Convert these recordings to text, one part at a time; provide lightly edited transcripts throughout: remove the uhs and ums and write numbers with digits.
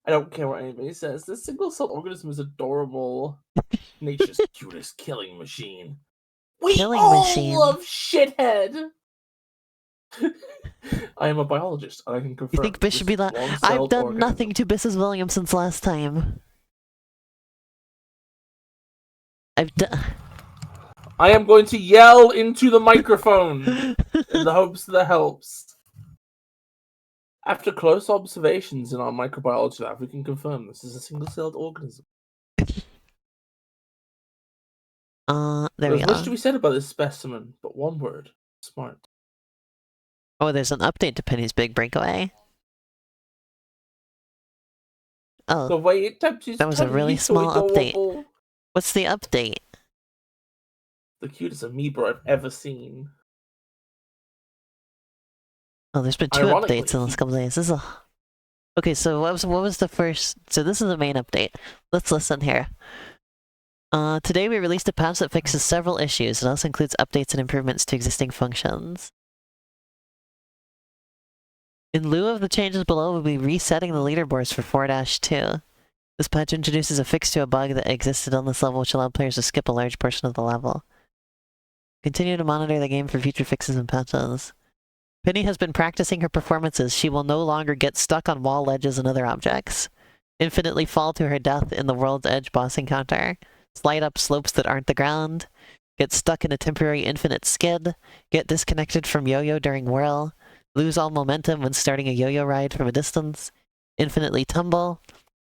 I don't care what anybody says. This single-celled organism is adorable. Nature's cutest killing machine. We Killing all machine. love shithead. I am a biologist, and I can confirm. You think Bis should be that? I've done nothing to Bis's William since last time. I am going to yell into the microphone in the hopes that helps. After close observations in our microbiology lab, we can confirm this is a single-celled organism. There we go. There's much to be said about this specimen, but one word: smart. Oh, there's an update to Penny's Big Breakaway. Oh, the way it taps his that was a really small update. What's the update? The cutest amoeba I've ever seen. Oh, there's been 2 updates in the last couple days. This is a... Okay, so what was the first... So this is the main update. Let's listen here. Today we released a patch that fixes several issues. It also includes updates and improvements to existing functions. In lieu of the changes below, we'll be resetting the leaderboards for 4-2. This patch introduces a fix to a bug that existed on this level which allowed players to skip a large portion of the level. Continue to monitor the game for future fixes and patches. Penny has been practicing her performances. She will no longer get stuck on wall ledges and other objects, infinitely fall to her death in the World's Edge boss encounter, slide up slopes that aren't the ground, get stuck in a temporary infinite skid, get disconnected from yo-yo during whirl, lose all momentum when starting a yo-yo ride from a distance, infinitely tumble,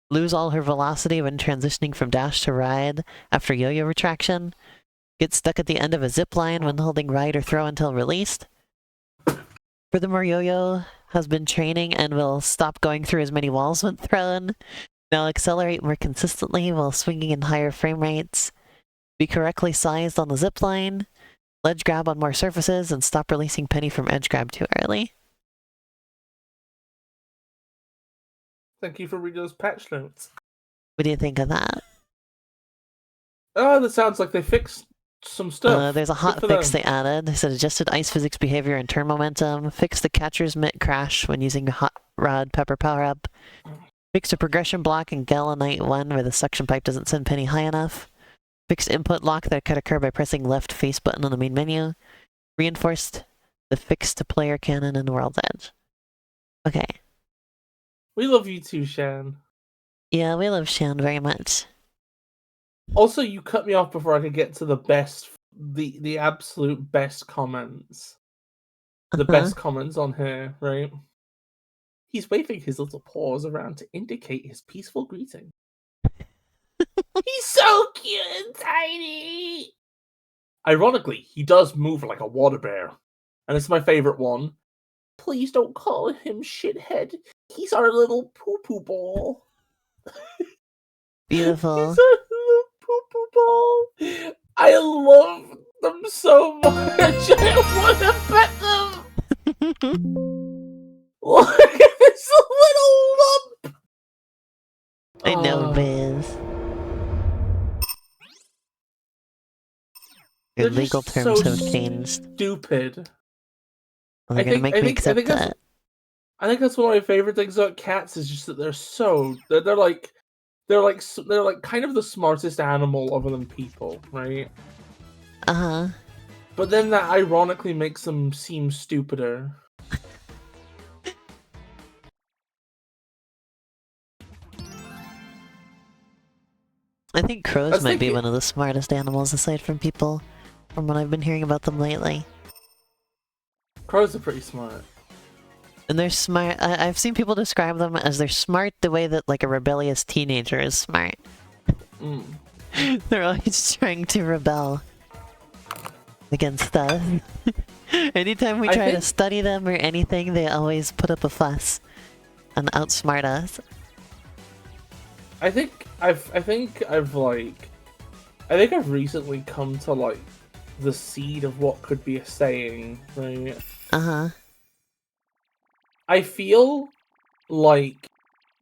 lose all her velocity when transitioning from dash to ride after yo-yo retraction, get stuck at the end of a zip line when holding ride or throw until released. Furthermore, yo-yo has been training and will stop going through as many walls when thrown. Now accelerate more consistently while swinging in higher frame rates. Be correctly sized on the zip line. Ledge grab on more surfaces and stop releasing Penny from edge grab too early. Thank you for reading those patch notes. What do you think of that? Oh, that sounds like they fixed some stuff. There's a hot fix they added. They said adjusted ice physics behavior and turn momentum. Fixed the catcher's mitt crash when using hot rod pepper power-up. Fixed a progression block in Galanite 1 where the suction pipe doesn't send Penny high enough. Fixed input lock that could occur by pressing left face button on the main menu. Reinforced the fix to player cannon in World's Edge. Okay. We love you too, Shan. Yeah, we love Shan very much. Also, you cut me off before I could get to the absolute best comments. The best comments on here, right? He's waving his little paws around to indicate his peaceful greeting. He's so cute and tiny! Ironically, he does move like a water bear. And it's my favorite one. Please don't call him shithead. He's our little poo-poo ball. Beautiful. He's our little poo-poo ball. I love them so much. I want to pet them. Look at this little lump. I know, Biz. Your legal terms have changed. Stupid. Well, they're gonna make me accept that. I think that's one of my favorite things about cats is just that they're like kind of the smartest animal other than people, right? Uh-huh. But then that ironically makes them seem stupider. I think crows might be one of the smartest animals aside from people, from what I've been hearing about them lately. Crows are pretty smart. And they're smart. I've seen people describe them as they're smart the way that like a rebellious teenager is smart. They're always trying to rebel against stuff. Anytime we try to study them or anything, they always put up a fuss and outsmart us. I think I've recently come to like the seed of what could be a saying, right? Uh-huh. I feel like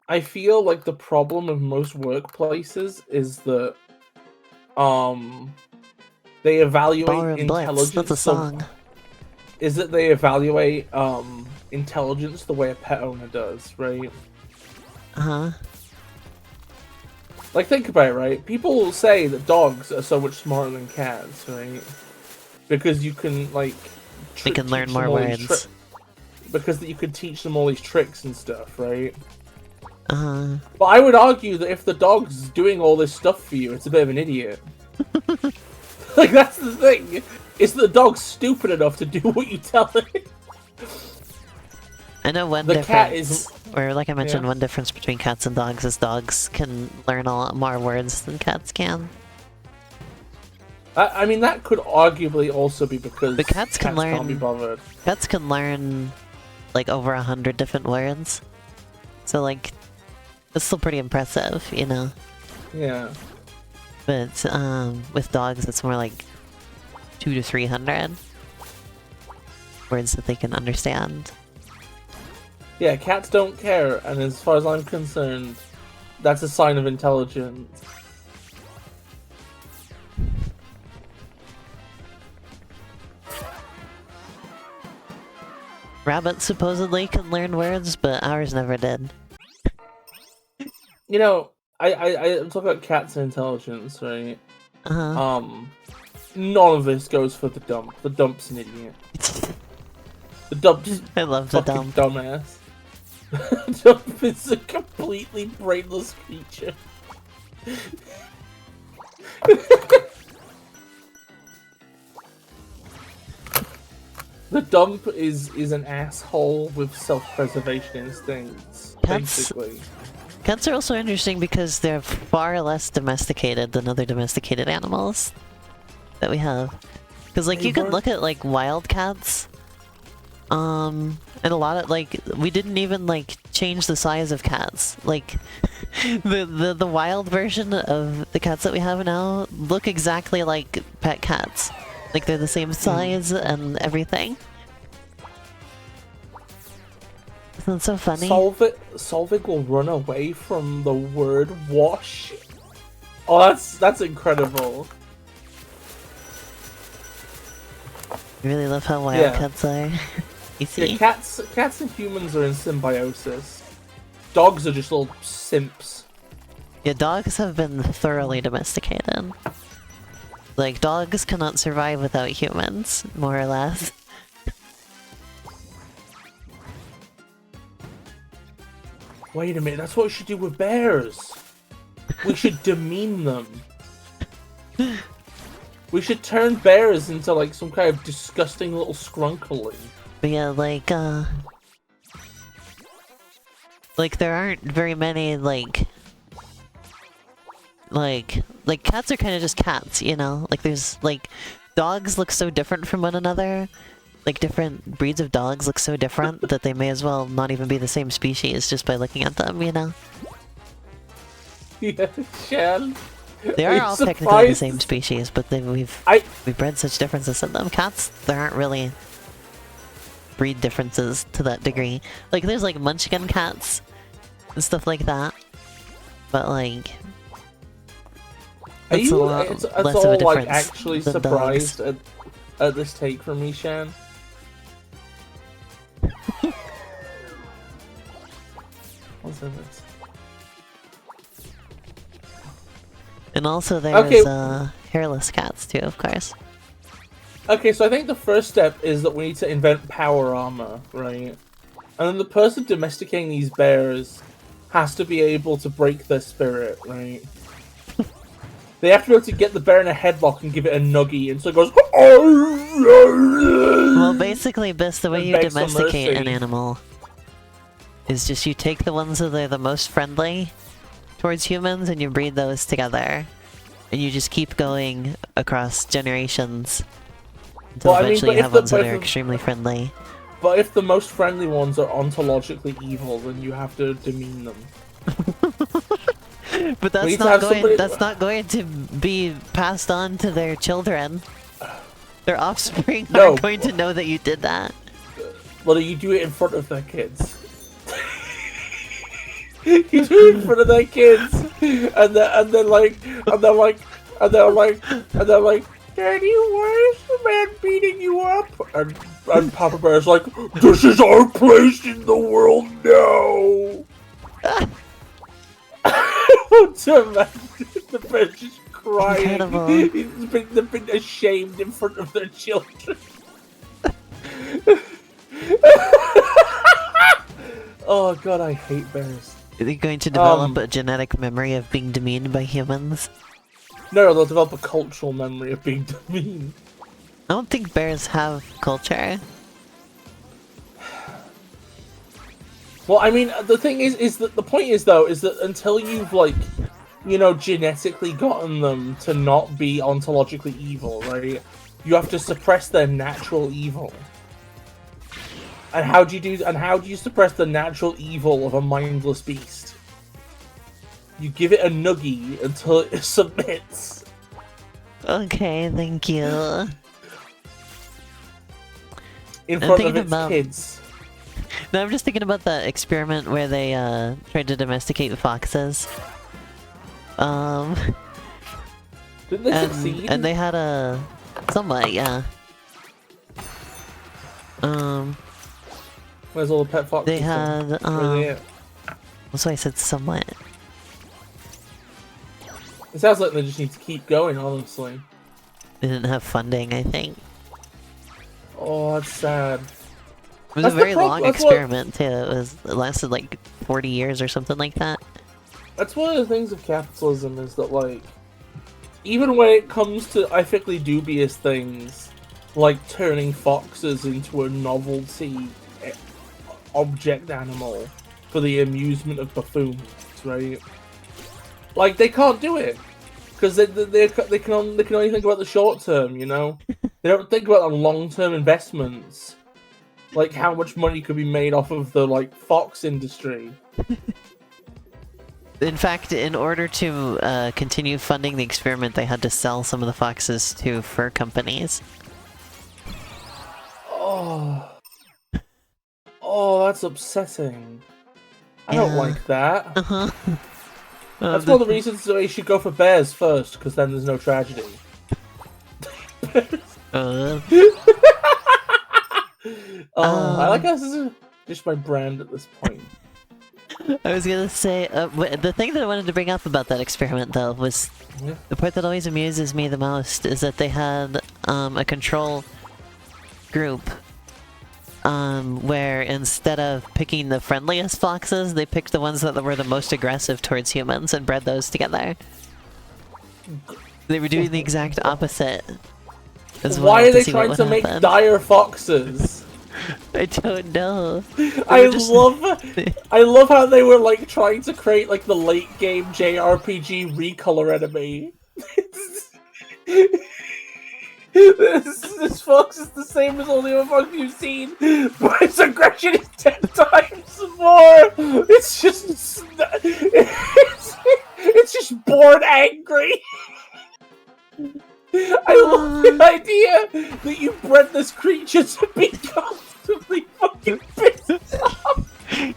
the problem of most workplaces is that they evaluate intelligence. That's a song. Is that they evaluate intelligence the way a pet owner does, right? Uh-huh. Like, think about it, right? People say that dogs are so much smarter than cats, right? Because you can, like... They can learn more words. Because you could teach them all these tricks and stuff, right? Uh-huh. But I would argue that if the dog's doing all this stuff for you, it's a bit of an idiot. Like, that's the thing. Is that the dog's stupid enough to do what you tell it. I know one difference, or like I mentioned, one difference between cats and dogs is dogs can learn a lot more words than cats can. I mean, that could arguably also be because cats can't be bothered. Cats can learn like over 100 different words. So like, it's still pretty impressive, you know? Yeah. But with dogs, it's more like 200 to 300 words that they can understand. Yeah, cats don't care, and as far as I'm concerned, that's a sign of intelligence. Rabbits supposedly can learn words, but ours never did. You know, I talk about cats and intelligence, right? Uh-huh. None of this goes for the dump. The dump's an idiot. The dump's I love the dump. Dumbass. Dump is a completely brainless creature. The dump is an asshole with self-preservation instincts, basically. Cats are also interesting because they're far less domesticated than other domesticated animals that we have. Because, like, you can look at, like, wild cats, and a lot of, like, we didn't even, like, change the size of cats. Like, the wild version of the cats that we have now look exactly like pet cats. Like, they're the same size and everything. Isn't that so funny? Solvig will run away from the word wash. Oh, that's incredible. I really love how wild cats are. You see? Yeah, cats and humans are in symbiosis. Dogs are just little simps. Yeah, dogs have been thoroughly domesticated. Like, dogs cannot survive without humans, more or less. Wait a minute, that's what we should do with bears. We should demean them. We should turn bears into, like, some kind of disgusting little scrunkling. But yeah, like, there aren't very many, like, cats are kind of just cats, you know? Like, there's, like, dogs look so different from one another. Like, different breeds of dogs look so different that they may as well not even be the same species just by looking at them, you know? Yeah, Shan. They are all technically the same species, but then we've bred such differences in them. Cats, there aren't really breed differences to that degree. Like, there's, like, munchkin cats and stuff like that. But, like... Are you less of a difference like, actually than surprised at this take from me, Shan? What's this? And also there's hairless cats too, of course. Okay, so I think the first step is that we need to invent power armor, right? And then the person domesticating these bears has to be able to break their spirit, right? They have to be able to get the bear in a headlock and give it a nuggy, and so it goes... Well, basically, Bis, the way you domesticate an animal is just you take the ones that are the most friendly towards humans and you breed those together. And you just keep going across generations until eventually you have ones that are extremely friendly. But if the most friendly ones are ontologically evil, then you have to demean them. But that's not going to be passed on to their children. Their offspring aren't going to know that you did that. Well, you do it in front of their kids. You do it in front of their kids, and they're like, Daddy, why is the man beating you up? And Papa Bear's like, this is our place in the world now. to imagine the bear's just crying. Incredible. They've been ashamed in front of their children. Oh god, I hate bears. Are they going to develop a genetic memory of being demeaned by humans? No, they'll develop a cultural memory of being demeaned. I don't think bears have culture. Well, I mean, the thing is that the point is though, is that until you've like, you know, genetically gotten them to not be ontologically evil, right? You have to suppress their natural evil. And how do you suppress the natural evil of a mindless beast? You give it a nuggie until it submits. Okay, thank you. In front of its kids. No, I'm just thinking about the experiment where they tried to domesticate foxes. Didn't they succeed? And they had a somewhat, yeah. Where's all the pet foxes? They had that's why I said somewhat. It sounds like they just need to keep going, honestly. They didn't have funding, I think. Oh, that's sad. It was a very long experiment too. It lasted like 40 years or something like that. That's one of the things of capitalism is that, like, even when it comes to ethically dubious things, like turning foxes into a novelty object animal for the amusement of buffoons, right? Like, they can't do it because they can only think about the short term, you know. They don't think about the long term investments, like how much money could be made off of the like fox industry. In fact, in order to continue funding the experiment, they had to sell some of the foxes to fur companies. Oh, that's upsetting. I don't like that. That's one of the reasons that you should go for bears first, because then there's no tragedy. I like how this is just my brand at this point. I was gonna say, the thing that I wanted to bring up about that experiment, though, was the part that always amuses me the most is that they had a control group where instead of picking the friendliest foxes, they picked the ones that were the most aggressive towards humans and bred those together. They were doing the exact opposite. Why are they trying to make dire foxes? I don't know. I love how they were like trying to create like the late game JRPG recolor enemy. This fox is the same as all the other fox you've seen, but its aggression is 10 times more. It's just bored angry. I love the idea that you bred this creature to be constantly fucking pissed off.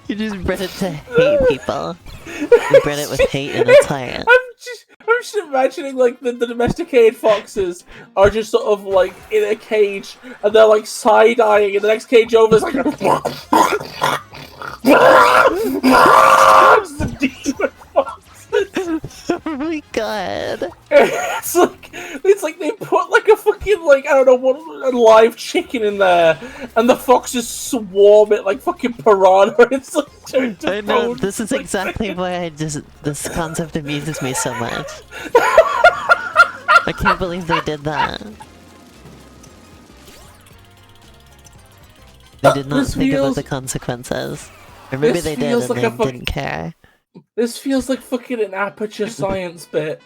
You just bred it to hate people. You bred it with hate in its heart. I'm just imagining like the domesticated foxes are just sort of like in a cage and they're like side-eyeing and the next cage over is like it's the demon fox. Oh my god. It's like they put like a fucking like I don't know what a live chicken in there and the foxes swarm it like fucking piranha and it's like turned to I know, bones. this is exactly why this concept amuses me so much. I can't believe they did that. They did not think about the consequences. Or maybe they did and they didn't care. This feels like fucking an Aperture Science bit.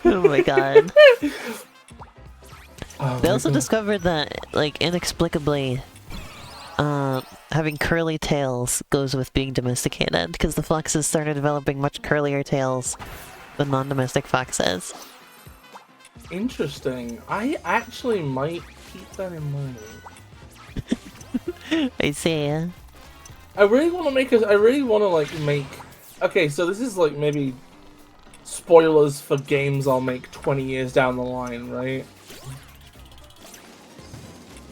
Oh my god. Oh They also discovered that, like, inexplicably, having curly tails goes with being domesticated, because the foxes started developing much curlier tails than non-domestic foxes. Interesting. I actually might keep that in mind. I see. I really want to make a. I really want to like make. Okay, so this is like maybe spoilers for games I'll make 20 years down the line, right?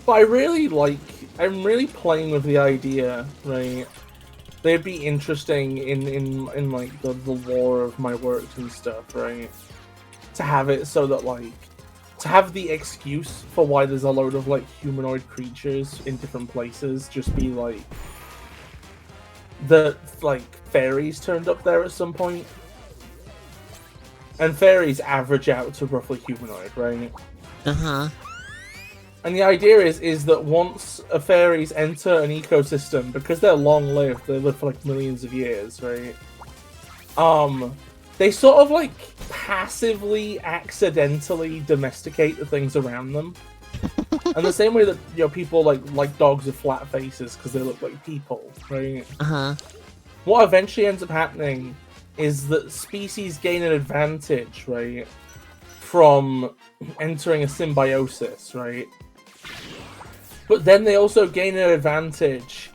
But I really like. I'm really playing with the idea, right, they'd be interesting in like the lore of my works and stuff, right? To have it so that like to have the excuse for why there's a load of like humanoid creatures in different places just be like the like fairies turned up there at some point. And fairies average out to roughly humanoid, right? Uh-huh. And the idea is that once a fairies enter an ecosystem, because they're long-lived, they live for like millions of years, right? They sort of like passively, accidentally domesticate the things around them. And the same way that, you know, people like dogs with flat faces because they look like people, right? Uh-huh. What eventually ends up happening is that species gain an advantage, right, from entering a symbiosis, right? But then they also gain an advantage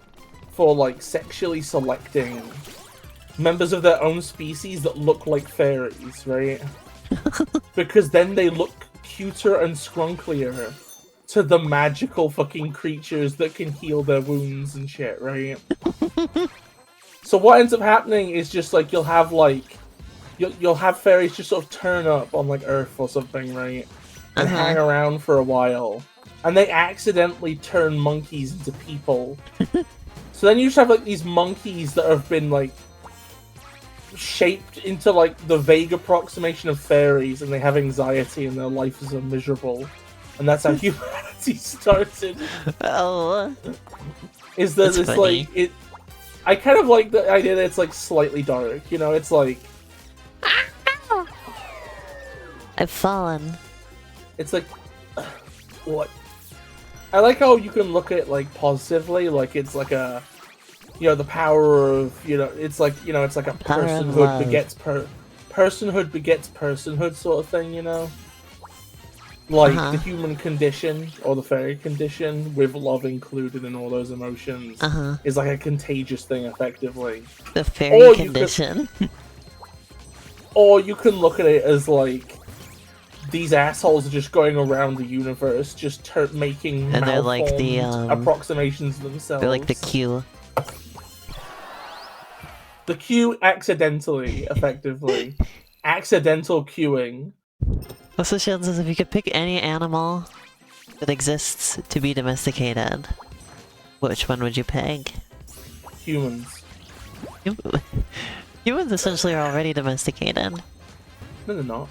for, like, sexually selecting members of their own species that look like fairies, right? Because then they look cuter and scrunklier to the magical fucking creatures that can heal their wounds and shit, right? So what ends up happening is just like you'll have fairies just sort of turn up on like Earth or something, right? And hang around for a while. And they accidentally turn monkeys into people. So then you just have like these monkeys that have been like shaped into like the vague approximation of fairies, and they have anxiety and their life is miserable. And that's how humanity started. Oh. Is that it's funny. like it I kind of like the idea that it's like slightly dark, you know, it's like I've fallen. it's like what I like how you can look at it like positively, like it's like a, you know, the power of, you know, it's like, you know, it's like a personhood begets personhood sort of thing, you know? Like the human condition or the fairy condition with love included in all those emotions is like a contagious thing effectively. The fairy condition. Or you can look at it as like these assholes are just going around the universe, just making and they're like the approximations themselves. They're like the Q. The Q accidentally, effectively. Accidental queuing. Also, Shield says if you could pick any animal that exists to be domesticated, which one would you pick? Humans. Humans essentially are already domesticated. No, they're not.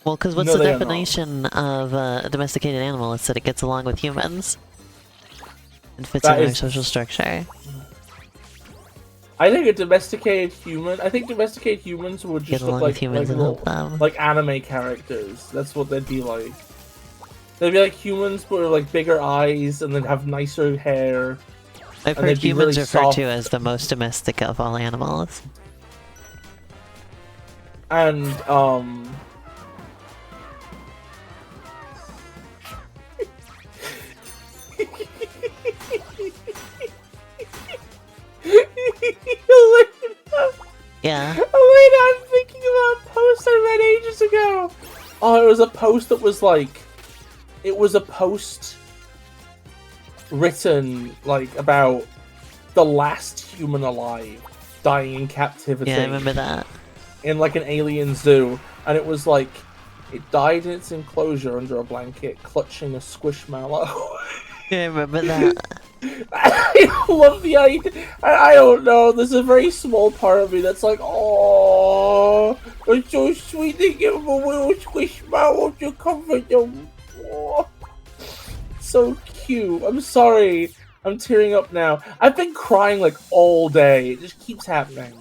Well, because what's the definition of a domesticated animal? It's that it gets along with humans and fits in their social structure. I think a domesticated human. I think domesticated humans would just look like like anime characters. That's what they'd be like. They'd be like humans, but with like bigger eyes, and they'd have nicer hair. I've heard humans referred to as the most domestic of all animals. And yeah. Elena, I'm thinking about a post I read ages ago. Oh, it was a post that was like, it was a post written like about the last human alive dying in captivity. Yeah, I remember that. In like an alien zoo, and it was like it died in its enclosure under a blanket, clutching a squishmallow. Yeah, I remember that. I love the idea. I don't know. There's a very small part of me that's like, oh, it's so sweet to give him a little squishmallow to comfort them. Oh, so cute. I'm sorry. I'm tearing up now. I've been crying like all day. It just keeps happening.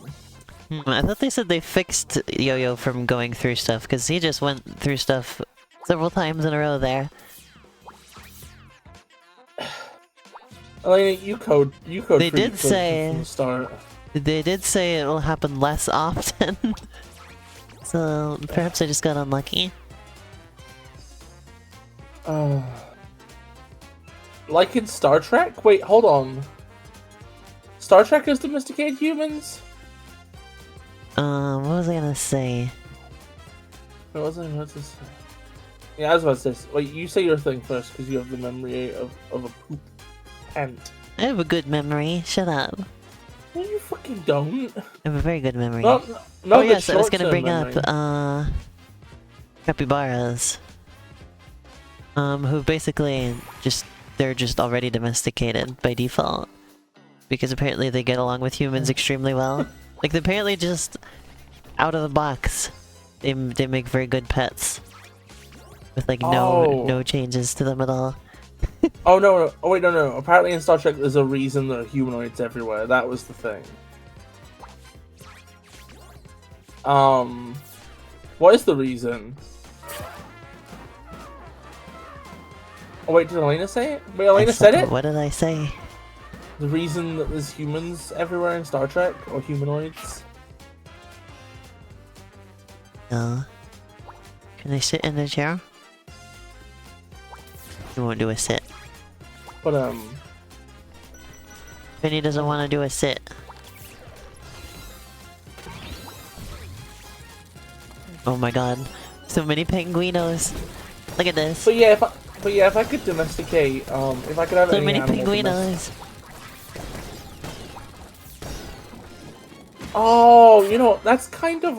I thought they said they fixed Yo-Yo from going through stuff, because he just went through stuff several times in a row there. Elena, you code. They did say from the start. They did say it'll happen less often. So perhaps I just got unlucky. Like in Star Trek? Wait, hold on. Star Trek has domesticated humans? What was I gonna say? What was I about to say? Yeah, I was about to say. Wait, you say your thing first, because you have the memory of a poop repent. I have a good memory. Shut up. No, you fucking don't. I have a very good memory. Not Oh the yes, I was short-term gonna bring memory. up capybaras. Who basically they're just already domesticated by default. Because apparently they get along with humans extremely well. Like, they're apparently just out of the box. They make very good pets. With like no changes to them at all. Oh no! Oh wait, no! Apparently in Star Trek, there's a reason there are humanoids everywhere. That was the thing. What is the reason? Oh wait, did Elena say it? Wait, Elena said it? What did I say? The reason that there's humans everywhere in Star Trek, or humanoids? No. Can I sit in the chair? You won't do a sit. But Vinny doesn't want to do a sit. Oh my god. So many penguinos. Look at this. But yeah, if I could domesticate, if I could have so any many animal penguinos. Oh, you know, that's kind of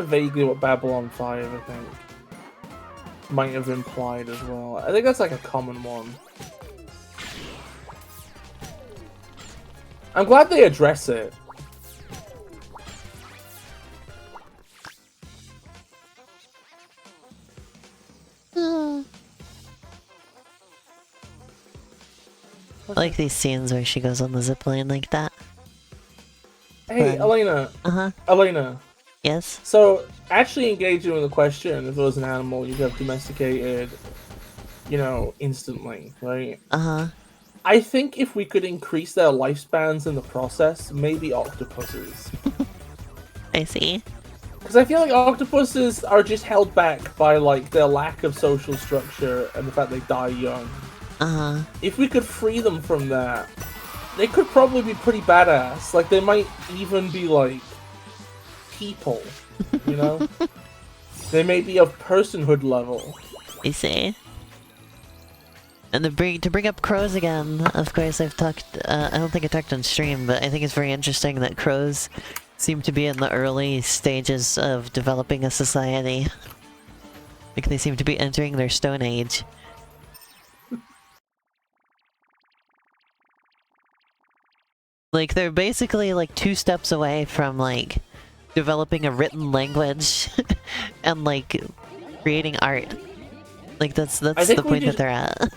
vaguely what Babylon 5, I think, might have implied as well. I think that's like a common one. I'm glad they address it. I like these scenes where she goes on the zipline like that. Hey, Elena. Elena. Yes? So, actually engaging with the question, if it was an animal you'd have domesticated, you know, instantly, right? I think if we could increase their lifespans in the process, maybe octopuses. I see. Because I feel like octopuses are just held back by, like, their lack of social structure and the fact they die young. If we could free them from that, they could probably be pretty badass. Like, they might even be, like, people, you know? They may be of personhood level. I see. And to bring up crows again, of course I've talked, I don't think I talked on stream, but I think it's very interesting that crows seem to be in the early stages of developing a society. Like, they seem to be entering their Stone Age. Like, they're basically, like, 2 steps away from, like, developing a written language and, like, creating art. Like, that's the point that they're at.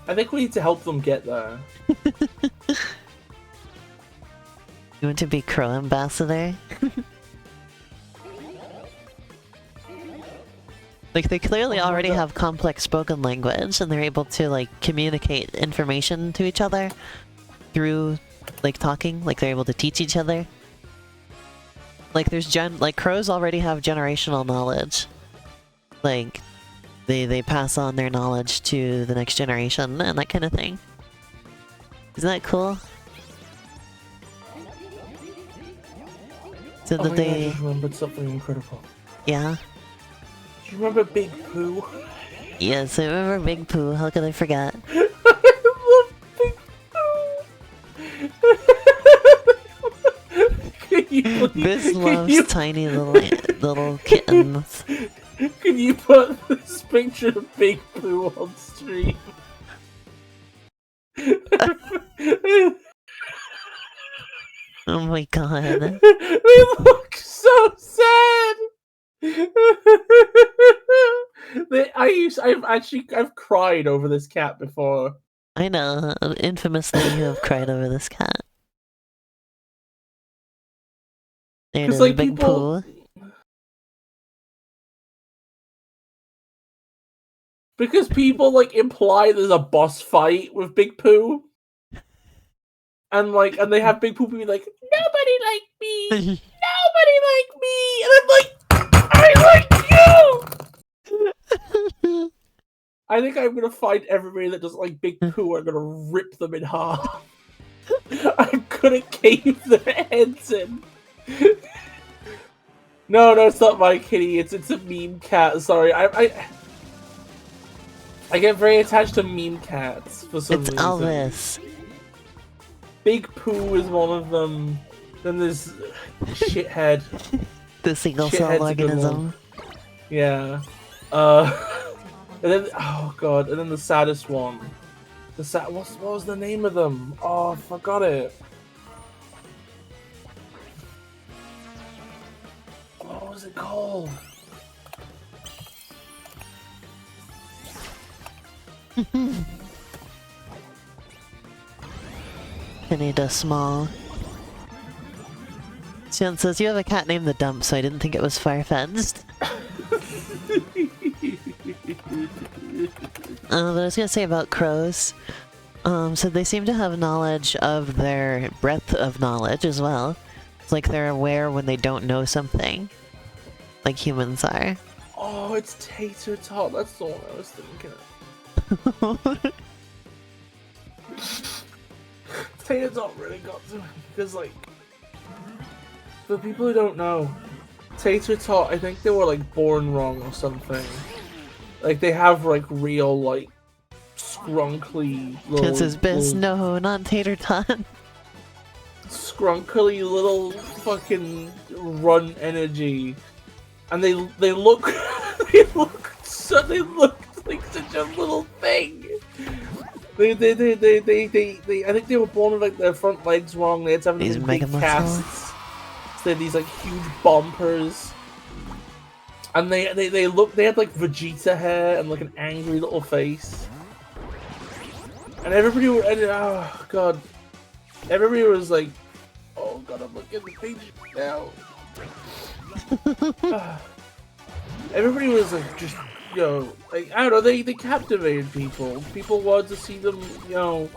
I think we need to help them get there. You want to be Crow Ambassador? Like, they clearly already have complex spoken language, and they're able to, like, communicate information to each other through, like, talking. Like, they're able to teach each other. Like, like, crows already have generational knowledge. Like, they pass on their knowledge to the next generation, and that kind of thing. Isn't that cool? So that I just remembered something incredible. Yeah? Do you remember Big Pooh? Yes, I remember Big Pooh. How could I forget? I love Big Pooh! This loves tiny little kittens. Can you put this picture of Big Pooh on stream? Oh my god. They look so sad! I've cried over this cat before. I know, infamously you have cried over this cat. There it is, like, Big Pooh. Because people, like, imply there's a boss fight with Big Pooh. And they have Big Pooh be like, nobody like me! Nobody like me! And I'm like, I like you! I think I'm gonna find everybody that doesn't like Big Pooh, I'm gonna rip them in half. I'm gonna cave their heads in. No, it's not my kitty, it's a meme cat, sorry. I get very attached to meme cats for some reason. It's Elvis. Big Pooh is one of them. Then there's Shithead. The single cell organism. Yeah. And then oh god, and then the saddest one. What was the name of them? Oh, I forgot it. What was it called? Penny does small. Sion says, you have a cat named the Dump, so I didn't think it was fire-fenced. But I was gonna say about crows. So they seem to have knowledge of their breadth of knowledge as well. It's like they're aware when they don't know something. Like humans are. Oh, it's Tater Tot. That's the one I was thinking of. Tater Tot really got to me because, like, for people who don't know, Tater Tot, I think they were like born wrong or something. Like they have like real like scrunkly little. This is Biz. No, not Tater Tot. Scrunkly little fucking run energy, and they look they look like such a little thing. They I think they were born with like their front legs wrong. They had to have these big casts. They had these like huge bumpers, and they had like Vegeta hair and like an angry little face, and everybody oh god, everybody was like, oh god, I'm looking at the page now. Everybody was like just like I don't know, they captivated people. People wanted to see them, no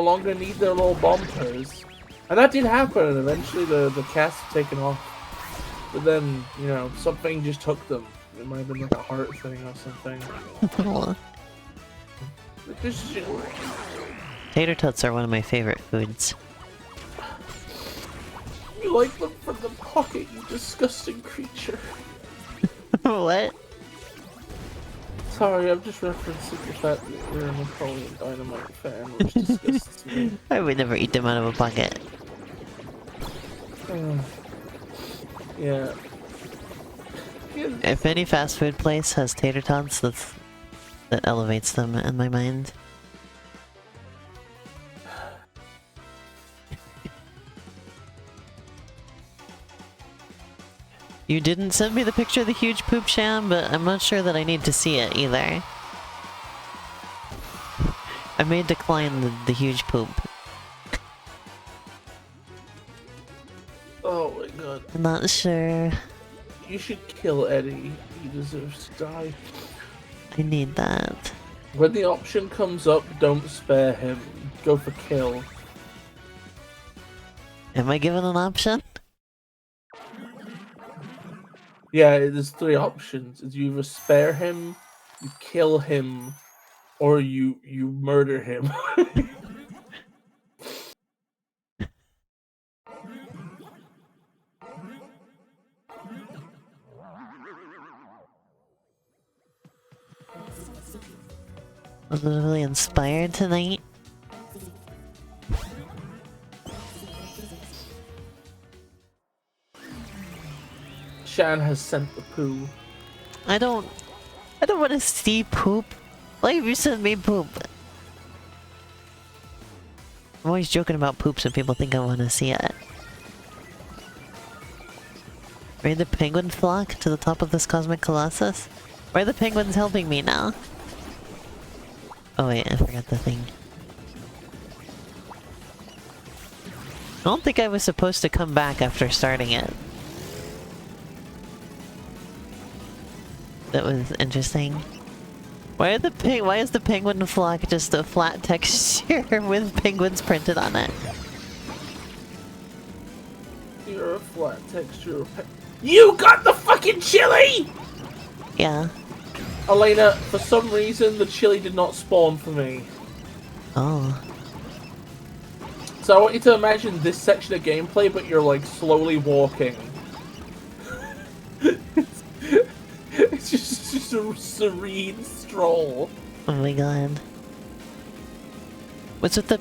longer need their little bumpers. And that did happen, and eventually the cast was taken off. But then, something just took them. It might have been like a heart thing or something. Tater tots are one of my favorite foods. You like them from the pocket, you disgusting creature. What? Sorry, I'm just referencing the fact that you're a Napoleon Dynamite fan, which disgusts me. I would never eat them out of a bucket. Yeah. If any fast food place has tater tots, that elevates them in my mind. You didn't send me the picture of the huge poop sham, but I'm not sure that I need to see it either. I may decline the huge poop. Oh my god. I'm not sure. You should kill Eddie. He deserves to die. I need that. When the option comes up, don't spare him. Go for kill. Am I given an option? Yeah, there's 3 options. It's you either spare him, you kill him, or you murder him. I was really inspired tonight. Shan has sent the poo. I don't want to see poop. Why have you sent me poop? I'm always joking about poop so people think I want to see it. Raid the penguin flock to the top of this cosmic colossus? Why are the penguins helping me now? Oh wait, I forgot the thing. I don't think I was supposed to come back after starting it. That was interesting. Why is the penguin flock just a flat texture with penguins printed on it? You're a flat texture. You got the fucking chili! Yeah. Elena, for some reason the chili did not spawn for me. Oh. So I want you to imagine this section of gameplay, but you're like slowly walking. It's just serene stroll. Oh my god. What's with the...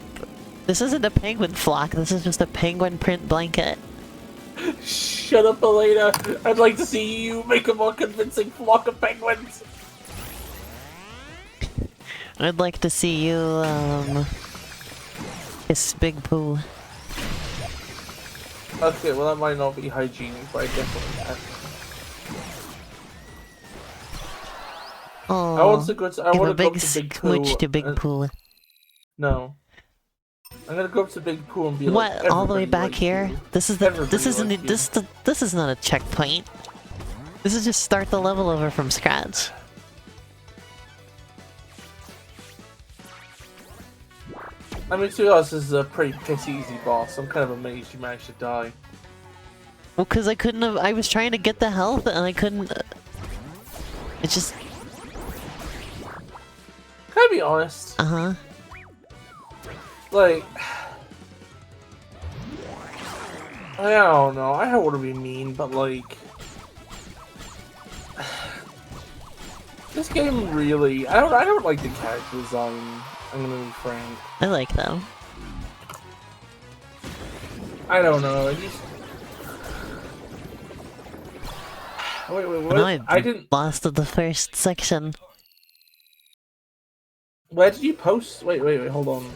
This isn't a penguin flock, this is just a penguin print blanket. Shut up, Elena. I'd like to see you make a more convincing flock of penguins. I'd like to see you, kiss Big Pooh. Okay, well that might not be hygienic, but I definitely can. Oh, I want to go to. I give want a to go big up to Big Pooh. smooch to Big Pooh. No. I'm gonna go up to Big Pooh and be What? like, All the way back likes here? you. This is the. Everybody This isn't. likes you. This is not a checkpoint. This is just start the level over from scratch. I mean, to be honest, this is a pretty piss easy boss. I'm kind of amazed you managed to die. Well, cause I couldn't have. I was trying to get the health and I couldn't. It just. Can I be honest? Uh-huh. Like, I don't know. I don't want to be mean, but like, this game really. I don't like the character design. I'm gonna be frank. I like them. I don't know. I just. Wait, what? No, I didn't. lost the first section. Where did you post? Wait, hold on.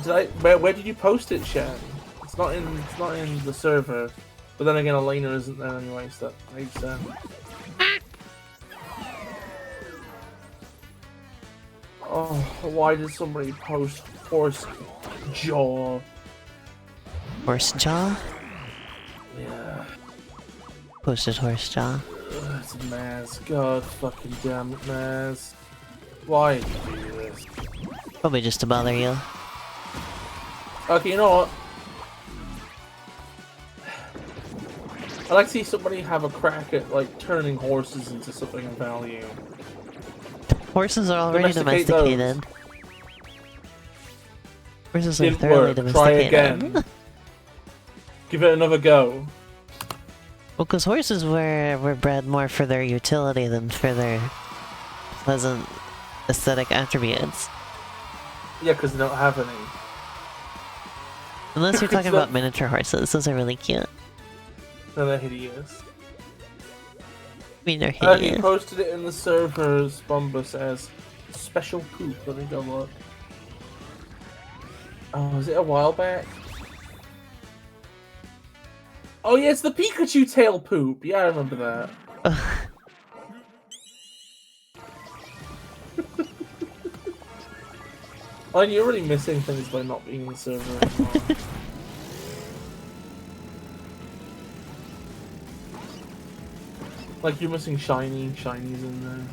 Did I? Where did you post it, Shen? It's not in the server. But then again, Elena isn't there anyway, so that makes sense. Oh, why did somebody post horse jaw? Horse jaw? Yeah. Posted horse jaw. Ugh, it's Maz. God fucking damn it, Maz. Why did you do this? Probably just to bother you. Okay, you know what? I'd like to see somebody have a crack at, like, turning horses into something of value. Horses are already Domesticate domesticated. Horses are Didn't thoroughly work. Try domesticated. again. Give it another go. Well, because horses were bred more for their utility than for their pleasant aesthetic attributes. Yeah, because they don't have any. Unless you're talking It's not- about miniature horses, those are really cute. No, they're hideous. I mean, they're He hideous. posted it in the servers, Bombus, as special poop. Let me go look. Oh, was it a while back? Oh yeah, it's the Pikachu tail poop. Yeah, I remember that. Oh, and you're really missing things by not being in the server anymore. Like, you're missing Shiny's in there.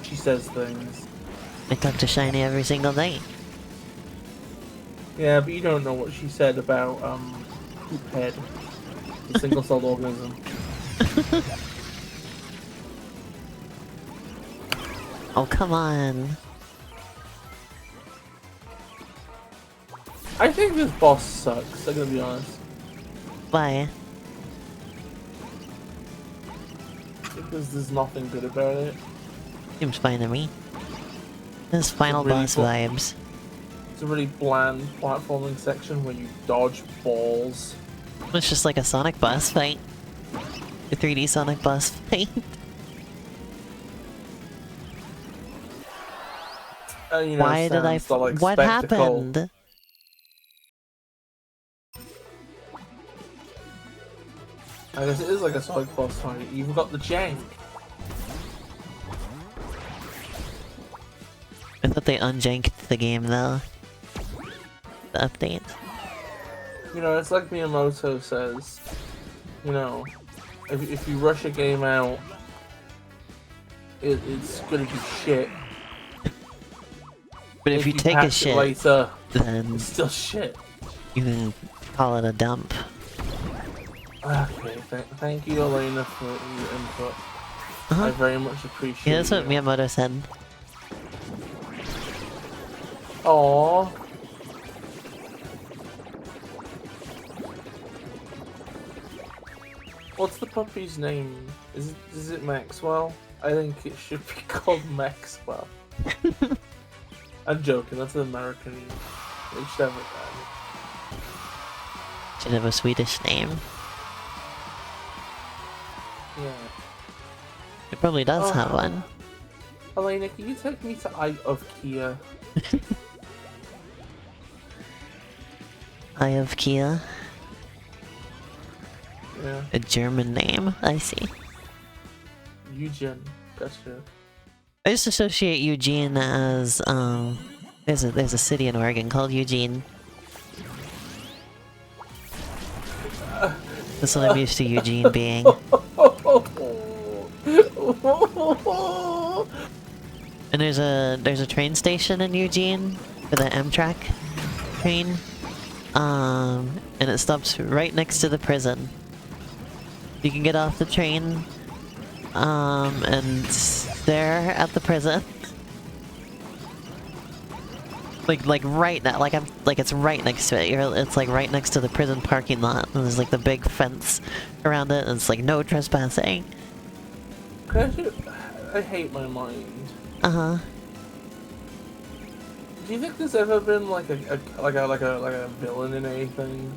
She says things. I talk to Shiny every single day. Yeah, but you don't know what she said about, Poop Head. The single-celled organism. Oh, come on. I think this boss sucks, I'm gonna be honest. Why? Because there's nothing good about it. Seems fine to me. This final really boss cool. vibes. It's a really bland platforming section where you dodge balls. It's just like a Sonic boss fight. A 3D Sonic boss fight. You know, Why did I? stands the, like, What spectacle. happened? I guess it is like a Sonic boss fight. You've got the jank. I thought they unjanked the game though. The update. You know, it's like Miyamoto says. You know, if you rush a game out, it's gonna be shit. But if you take a patch it shit, later, then it's still shit. you can call it a dump. Okay, thank you, Elena, for your input. I very much appreciate it. Yeah, that's what Miyamoto said. Aww. What's the puppy's name? Is it Maxwell? I think it should be called Maxwell. I'm joking, that's an American name. They should have it then. Should have a Swedish name. Yeah. It probably does have one. Elena, can you take me to Eye of Kia? Eye of Kia. Yeah. A German name, I see. Eugene, gotcha. I just associate Eugene as there's a city in Oregon called Eugene. That's what I'm used to Eugene being. And there's a train station in Eugene for the Amtrak train. And it stops right next to the prison. You can get off the train and stare at the prison. like right now, like it's right next to it. It's like right next to the prison parking lot. And there's like the big fence around it, and it's like no trespassing. I hate my mind. Uh-huh. Do you think there's ever been like a villain in anything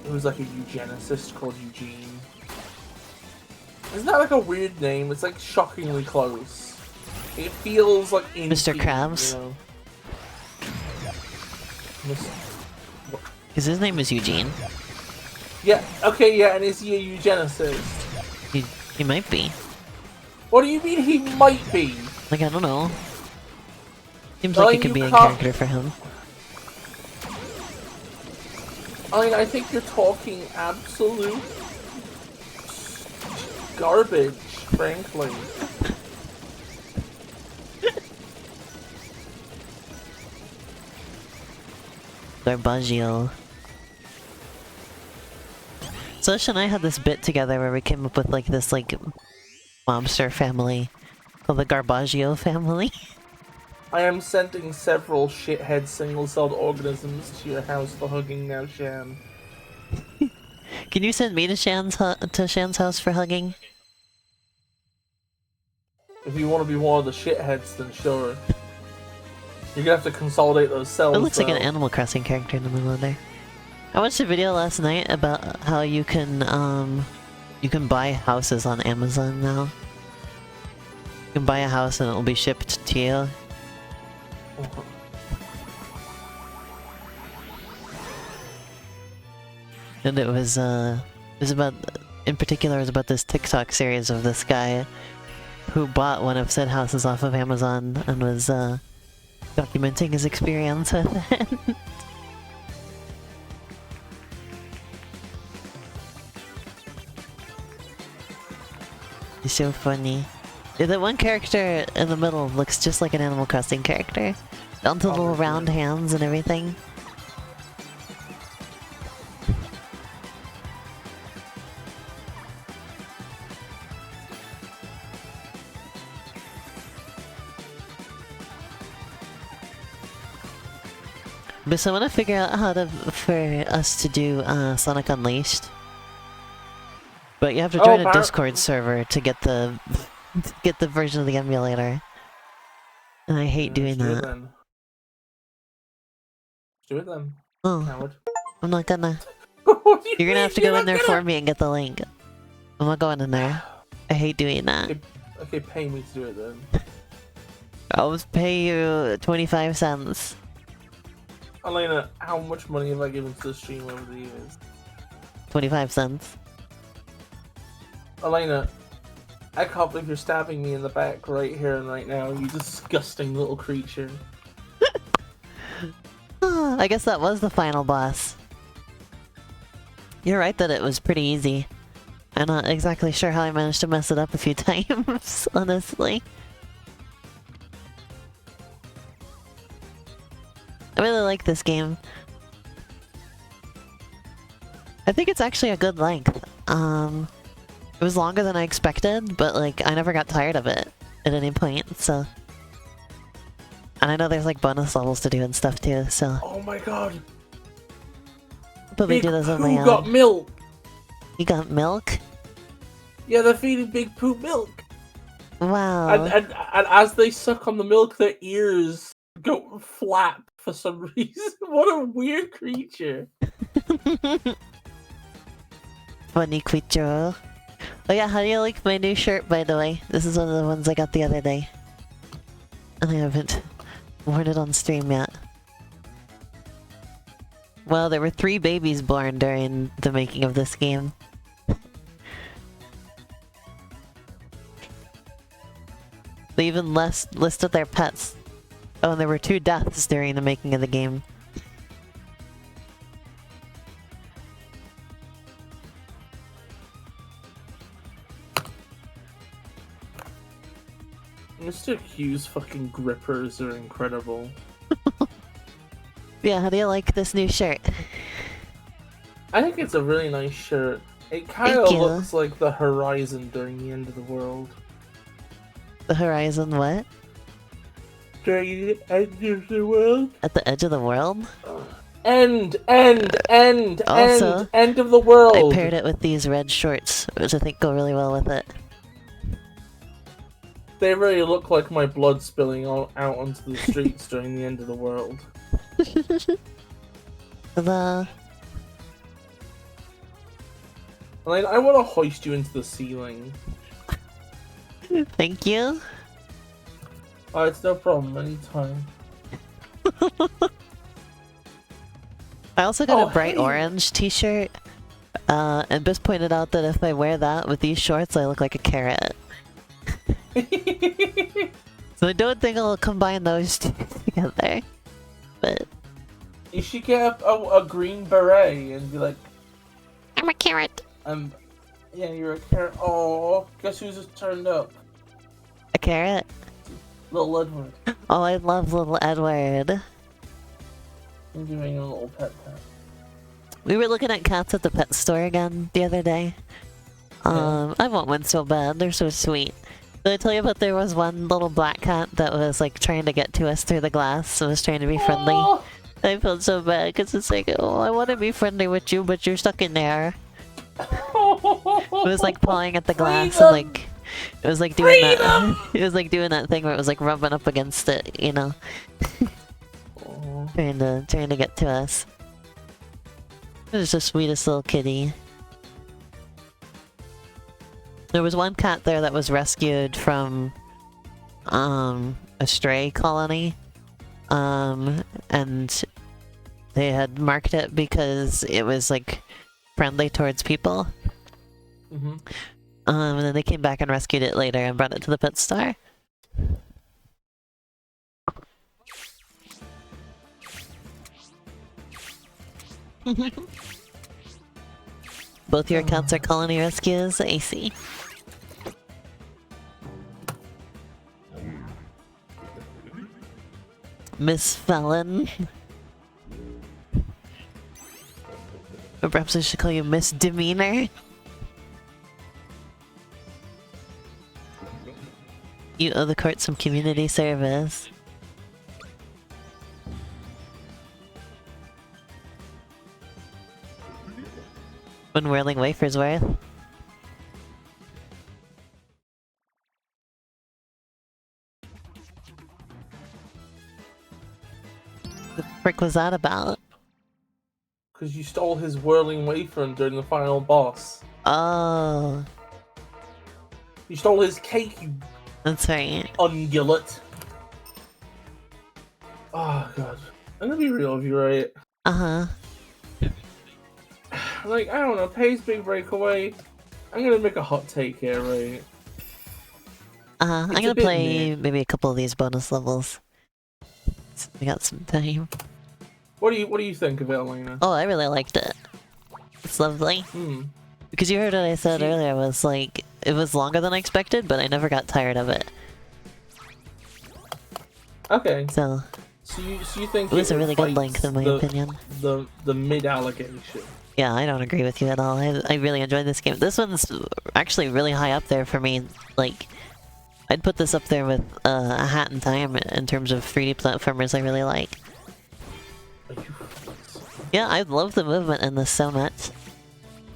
who's like a eugenicist called Eugene? Isn't that like a weird name? It's like shockingly close. It feels like Mr. Krabs. You know? Because his name is Eugene. Yeah. Okay. Yeah. And is he a eugenicist? He might be. What do you mean he might be? Like, I don't know. Seems like it could be a character for him. I mean, I think you're talking absolute garbage, frankly. Garbaggio. Sosh and I had this bit together where we came up with like this mobster family called the Garbaggio family. I am sending several shithead single-celled organisms to your house for hugging now, Shan. Can you send me to Shan's house for hugging? If you want to be one of the shitheads, then sure. You're gonna have to consolidate those cells. It looks like an Animal Crossing character in the middle of there. I watched a video last night about how you can buy houses on Amazon now. You can buy a house and it will be shipped to you. And it was about, in particular, it was about this TikTok series of this guy who bought one of said houses off of Amazon and was documenting his experience with it. It's so funny. Yeah, the one character in the middle looks just like an Animal Crossing character. Down to the little round hands and everything. But so I want to figure out how for us to do Sonic Unleashed. But you have to join a Discord server to get the version of the emulator. And I hate doing that. Do it then. Oh, Coward. I'm not gonna. You're gonna have to go in there for me and get the link. I'm not going in there. I hate doing that. Okay, pay me to do it then. I'll just pay you 25 cents. Elena, how much money have I given to the stream over the years? 25 cents. Elena, I can't believe you're stabbing me in the back right here and right now, you disgusting little creature. I guess that was the final boss. You're right that it was pretty easy. I'm not exactly sure how I managed to mess it up a few times, honestly. I really like this game. I think it's actually a good length. It was longer than I expected, but like I never got tired of it at any point, so. And I know there's like bonus levels to do and stuff too, so. Oh my god! But we do those on my own. Who got milk? You got milk? Yeah, they're feeding Big Poop milk. Wow. And as they suck on the milk, their ears go flap for some reason. What a weird creature. Funny creature. Oh yeah, how do you like my new shirt, by the way? This is one of the ones I got the other day. And I haven't worn it on stream yet. Well, there were 3 babies born during the making of this game. They even listed their pets. Oh, and there were 2 deaths during the making of the game. Mr. Q's fucking grippers are incredible. Yeah, how do you like this new shirt? I think it's a really nice shirt. It kind of looks like the horizon during the end of the world. The horizon what? During the end of the world? At the edge of the world? End Also, of the world! I paired it with these red shorts, which I think go really well with it. They really look like my blood spilling out onto the streets during the end of the world. I want to hoist you into the ceiling. Thank you. Oh, it's no problem, anytime. I also got a bright orange t-shirt, and Bis pointed out that if I wear that with these shorts, I look like a carrot. So I don't think I'll combine those two together, but... You should get a green beret and be like... I'm a carrot! Yeah, you're a carrot. Oh, guess who's just turned up? A carrot? Little Edward. Oh, I love little Edward. I'm giving a little pet. We were looking at cats at the pet store again the other day. I want one so bad. They're so sweet. Did I tell you about there was one little black cat that was like trying to get to us through the glass and was trying to be friendly? Oh. I felt so bad because it's like, oh, I want to be friendly with you, but you're stuck in there. It was like pawing at the glass and like it was like doing that. It was like doing that thing where it was like rubbing up against it, you know, trying to get to us. It was the sweetest little kitty. There was one cat there that was rescued from a stray colony, and they had marked it because it was like friendly towards people. And then they came back and rescued it later and brought it to the pet store. Both your cats are colony rescues, I see. Miss Felon. Or perhaps I should call you Miss Demeanor. You owe the court some community service. One whirling wafer's worth. The frick was that about? Because you stole his whirling wafer during the final boss. Oh. You stole his cake, you... That's right. Ungulate. Oh, God. I'm gonna be real with you, right? Uh-huh. Like, I don't know, Pay's Big Breakaway. I'm gonna make a hot take here, right? I'm gonna play maybe a couple of these bonus levels. So we got some time. What do you think of it, Elena? Oh, I really liked it. It's lovely. Because you heard what I said earlier, was like, it was longer than I expected, but I never got tired of it. Okay. So you think it was a really good length, in my opinion. The mid-allegation. Yeah, I don't agree with you at all. I really enjoyed this game. This one's actually really high up there for me. Like, I'd put this up there with A Hat in Time in terms of 3D platformers I really like. Yeah, I love the movement in this so much.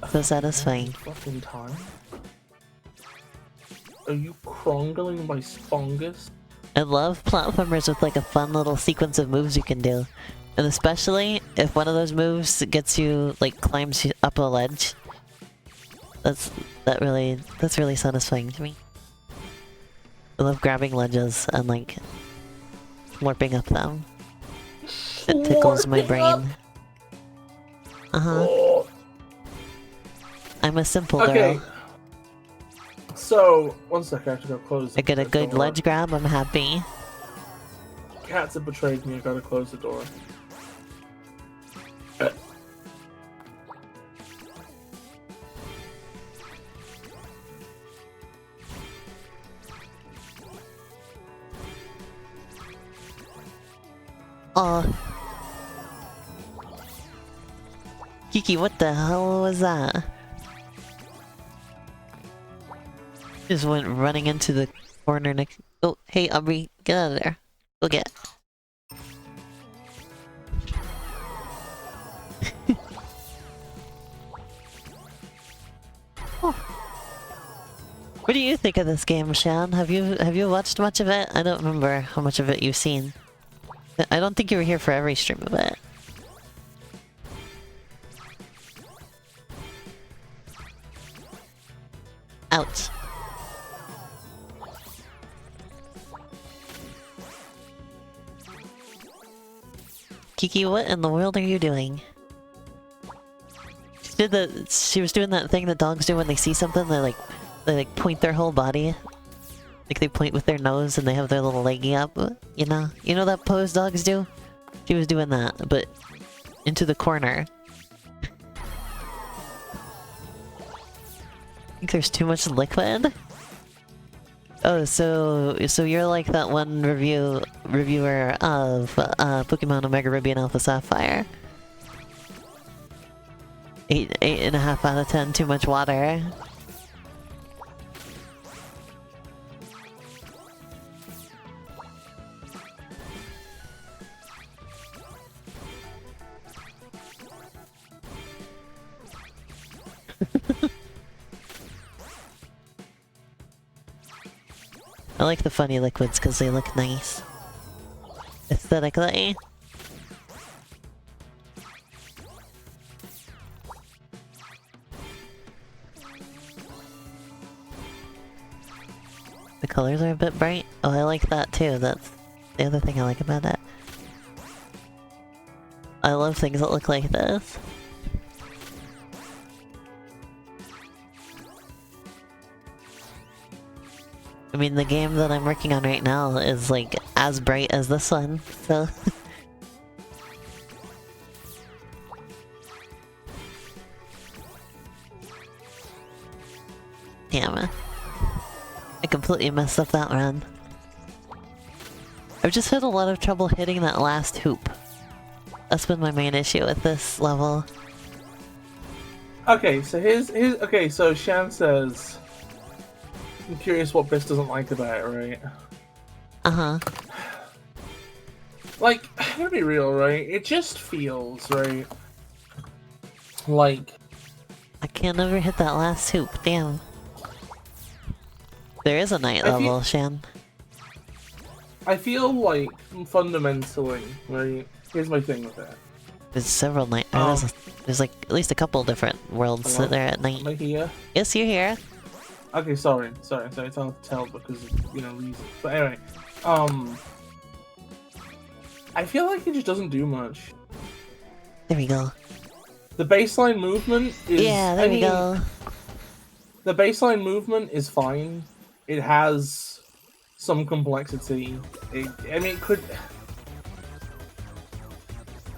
So satisfying. Fucking time? Are you crongling my spongus? I love platformers with like a fun little sequence of moves you can do. And especially if one of those moves gets you, like, climbs you up a ledge. That's really satisfying to me. I love grabbing ledges and, like, warping up them. It tickles my brain. Oh. I'm a simple Okay. girl. So, one second, I have to go close I get a good ledge grab, I'm happy. Cats have betrayed me, I gotta close the door. Kiki, what the hell was that? Just went running into the corner next. Oh, hey, Aubrey, get out of there. Go get. Oh. What do you think of this game, Shan? Have you watched much of it? I don't remember how much of it you've seen. I don't think you were here for every stream of it. Ouch. Kiki, what in the world are you doing? She was doing that thing that dogs do when they see something, they point their whole body. Like they point with their nose and they have their little leggy up, you know? You know that pose dogs do? She was doing that, but into the corner. I think there's too much liquid? Oh, so you're like that one reviewer of Pokemon Omega Ruby and Alpha Sapphire. 8.5 out of 10, too much water. I like the funny liquids because they look nice. Aesthetically. The colors are a bit bright. Oh, I like that too. That's the other thing I like about it. I love things that look like this. I mean, the game that I'm working on right now is like as bright as this one, so... Damn it. I completely messed up that run. I've just had a lot of trouble hitting that last hoop. That's been my main issue with this level. Okay, so okay, so Shan says... I'm curious what Bis doesn't like about it, right? Uh-huh. Like, I'm gonna be real, right? It just feels, right? Like... I can't ever hit that last hoop, damn. There is a night level, Shan. I feel like, fundamentally, right? Here's my thing with that. There's several night... there's like at least a couple different worlds that are at night. Am I here? Yes, you're here. Okay, sorry. It's hard to tell because of, reasons. But anyway, I feel like it just doesn't do much. There we go. The baseline movement is... Yeah, there we go. The baseline movement is fine. It has some complexity. It could...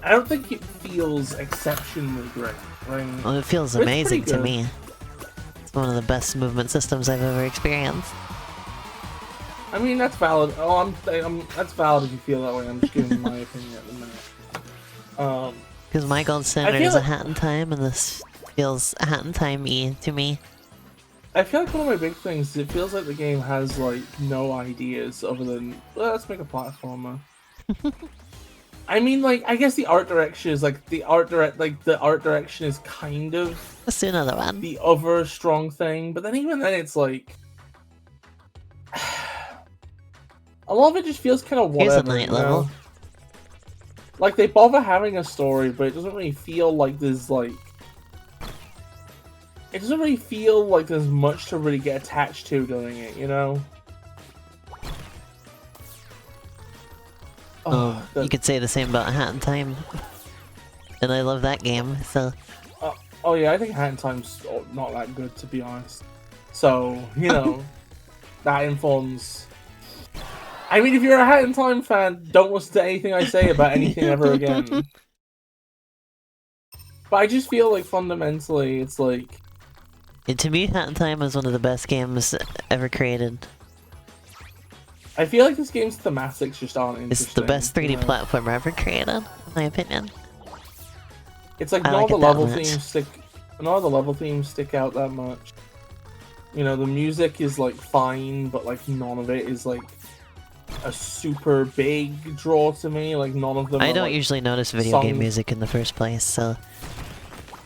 I don't think it feels exceptionally great, right? Well, it feels amazing to me. It's one of the best movement systems I've ever experienced. I mean, that's valid. Oh, that's valid if you feel that way. I'm just giving my opinion at the minute. Because my gold standard is a Hat in Time, and this feels a Hat in Time-y to me. I feel like one of my big things is it feels like the game has, like, no ideas other than, well, let's make a platformer. I mean, like, I guess the art direction is, like, the art direction is kind of... Let's do another one. The other strong thing, but then even then it's, like... A lot of it just feels kind of Here's a whatever, night you level. know? Like, they bother having a story, but it doesn't really feel like there's, like... It doesn't really feel like there's much to really get attached to doing it, you know? You could say the same about Hat in Time. And I love that game, so... Oh yeah, I think Hat in Time's not that good, to be honest. So, you know, that informs... I mean, if you're a Hat in Time fan, don't listen to anything I say about anything ever again. But I just feel like fundamentally, it's like... And to me, Hat in Time is one of the best games ever created. I feel like this game's thematics just aren't interesting. It's the best 3D platformer ever created, in my opinion. It's like none of the level themes stick out that much. You know, the music is like fine, but like none of it is like a super big draw to me. Like none of them. I don't usually notice video game music in the first place, so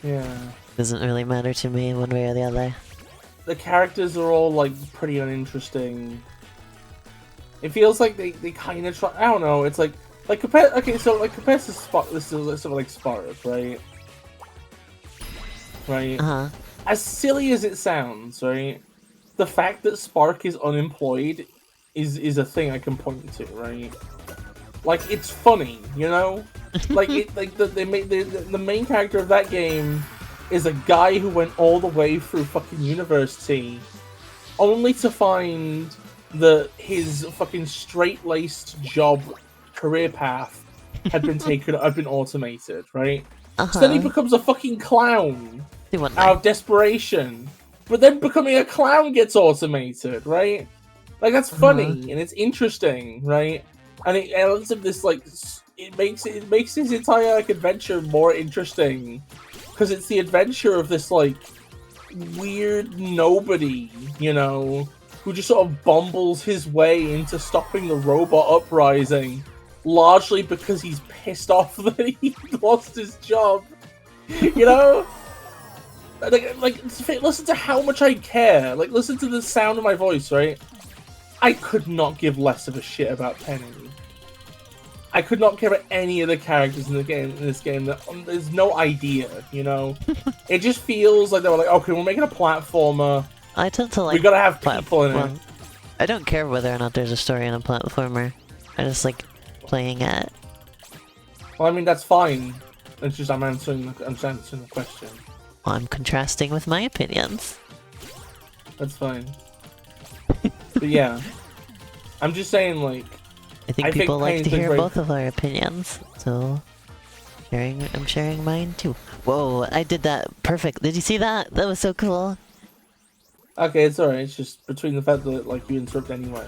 yeah, it doesn't really matter to me one way or the other. The characters are all like pretty uninteresting. It feels like they kind of try. I don't know. It's like compared to Spark. This is sort of like Spark, right? Right. As silly as it sounds, right? The fact that Spark is unemployed is a thing I can point to, right? Like it's funny, you know? Like the main character of that game is a guy who went all the way through fucking university, only to find that his fucking straight-laced job career path had been automated, right? So then he becomes a fucking clown out of desperation. But then becoming a clown gets automated, right? Like that's funny and it's interesting, right? And it adds up this like it makes his entire like adventure more interesting because it's the adventure of this like weird nobody, you know, who just sort of bumbles his way into stopping the robot uprising, largely because he's pissed off that he lost his job. You know? Like, listen to how much I care. Like, listen to the sound of my voice, right? I could not give less of a shit about Penny. I could not care about any of the characters in this game. There's no idea, you know? It just feels like they were like, okay, we're making a platformer. I tend to like. We gotta have people in it. I don't care whether or not there's a story in a platformer. I just like playing it. Well, I mean that's fine. It's just I'm answering the question. Well, I'm contrasting with my opinions. That's fine. But yeah, I'm just saying like. I think people like to hear both of our opinions, so I'm sharing mine too. Whoa, I did that perfect. Did you see that? That was so cool. Okay, it's alright. It's just between the fact that like you interrupt anyway,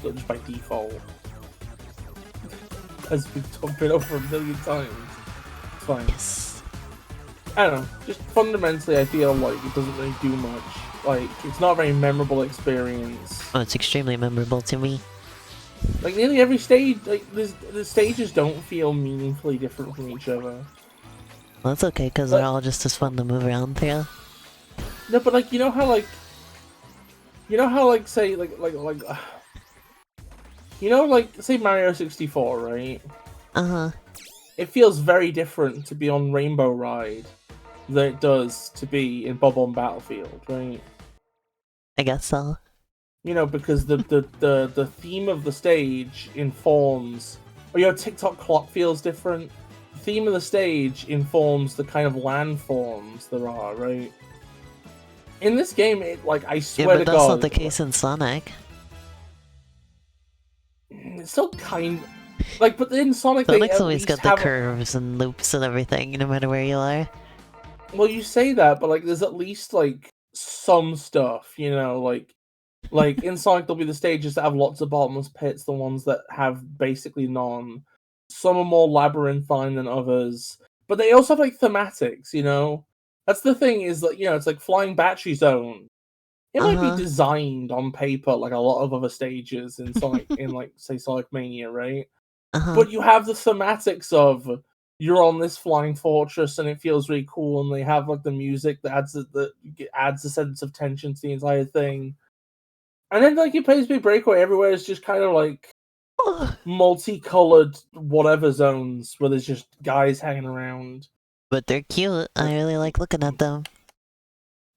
so just by default, as we've talked it over a million times. It's fine. Yes. I don't know. Just fundamentally, I feel like it doesn't really do much. Like it's not a very memorable experience. Oh, it's extremely memorable to me. Like nearly every stage, like the stages don't feel meaningfully different from each other. Well, that's okay because they're all just as fun to move around through. No, but like you know how say say Mario 64, right? It feels very different to be on Rainbow Ride than it does to be in Bob on Battlefield, right? I guess so. You know, because the theme of the stage informs, or your TikTok clock feels different. The theme of the stage informs the kind of landforms there are, right? In this game, I swear to God, that's not the case in Sonic. It's still kind like, but in Sonic, Sonic's always got the curves and loops and everything, no matter where you are. Well, you say that, but like, there's at least like some stuff, you know, like in Sonic, there'll be the stages that have lots of bottomless pits, the ones that have basically none. Some are more labyrinthine than others, but they also have like thematics, you know. That's the thing is that, you know, it's like Flying Battery Zone. It might be designed on paper like a lot of other stages in Sonic, in like say Sonic Mania, right? But you have the thematics of you're on this flying fortress and it feels really cool, and they have like the music that adds a sense of tension to the entire thing. And then like he plays Big Breakaway everywhere is just kind of like multicolored whatever zones where there's just guys hanging around. But they're cute. I really like looking at them.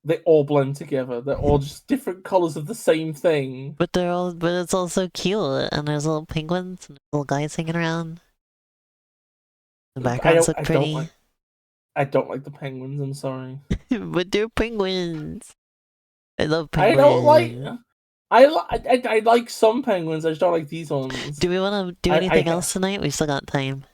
They all blend together. They're all just different colors of the same thing. But it's all so cute. And there's little penguins and little guys hanging around. The backgrounds look pretty. I don't like the penguins. I'm sorry. But they're penguins. I love penguins. I don't like. I like some penguins. I just don't like these ones. Do we want to do anything else tonight? We still got time.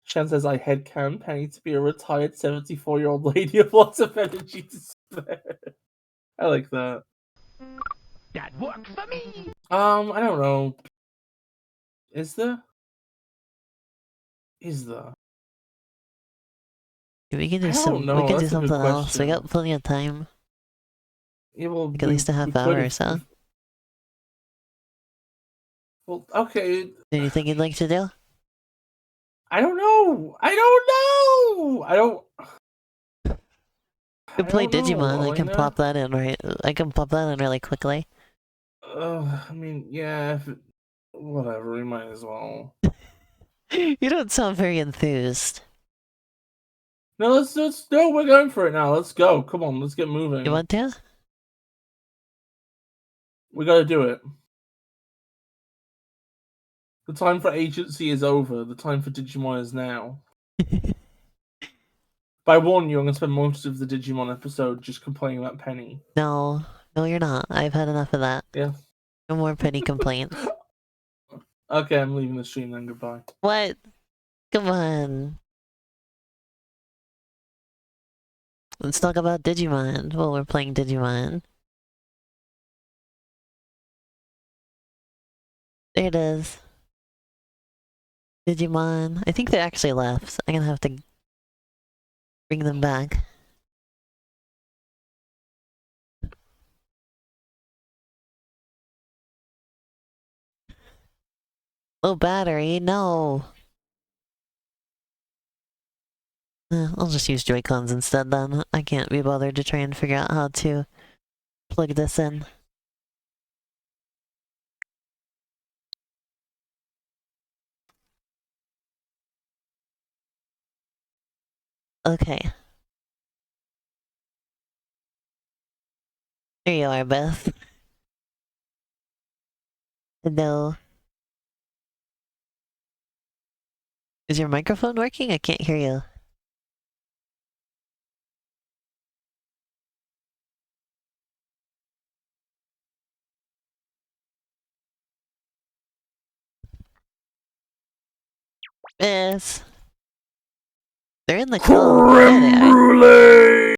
Shan says, I headcanon Penny to be a retired 74-year-old lady of lots of energy to spare. I like that. That works for me! I don't know. Is there? We can do something else. We got plenty of time. Yeah, well, like at least a half hour or so. Well, okay. Anything you'd like to do? I don't know. You can play Digimon. I can pop that in really quickly. I mean, yeah. Whatever. We might as well. You don't sound very enthused. No, let's no. We're going for it now. Let's go. Come on, let's get moving. You want to? We gotta do it. The time for agency is over. The time for Digimon is now. But I warn you, I'm gonna spend most of the Digimon episode just complaining about Penny. No, you're not. I've had enough of that. Yeah. No more Penny complaints. Okay, I'm leaving the stream then. Goodbye. What? Come on. Let's talk about Digimon while we're playing Digimon. There it is. Digimon. I think they actually left. I'm gonna have to bring them back. Low battery? No. I'll just use Joy-Cons instead then. I can't be bothered to try and figure out how to plug this in. Okay. There you are, Beth. Hello. Is your microphone working? I can't hear you. Yes. They're in the call. There they are.